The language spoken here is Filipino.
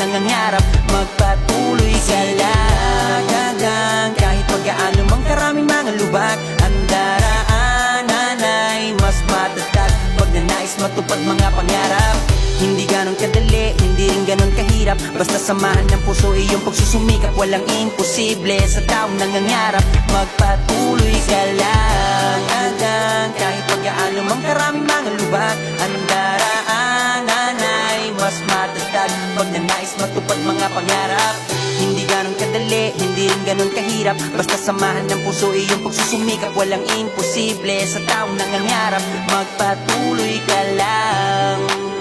nangangarap, magpatuloy ka lang hanggang kahit pagkaano mang karaming mga lubak, ang daraanan ay mas matatag pag nanais matupad mga pangarap. Hindi ganon kadali, hindi rin ganon kahirap, basta samahan ng puso iyong pagsusumikap. Walang imposible sa taong nangangarap, magpatuloy ka lang hanggang kahit pagkaano mang karaming mga lubak, ang daraanan ay mas matatag pag nanais matupad mga pangarap. Hindi ganon kadali, hindi rin ganon kahirap, basta samahan ng puso iyong pagsusumikap. Walang imposible sa taong nangangarap, magpatuloy ka lang.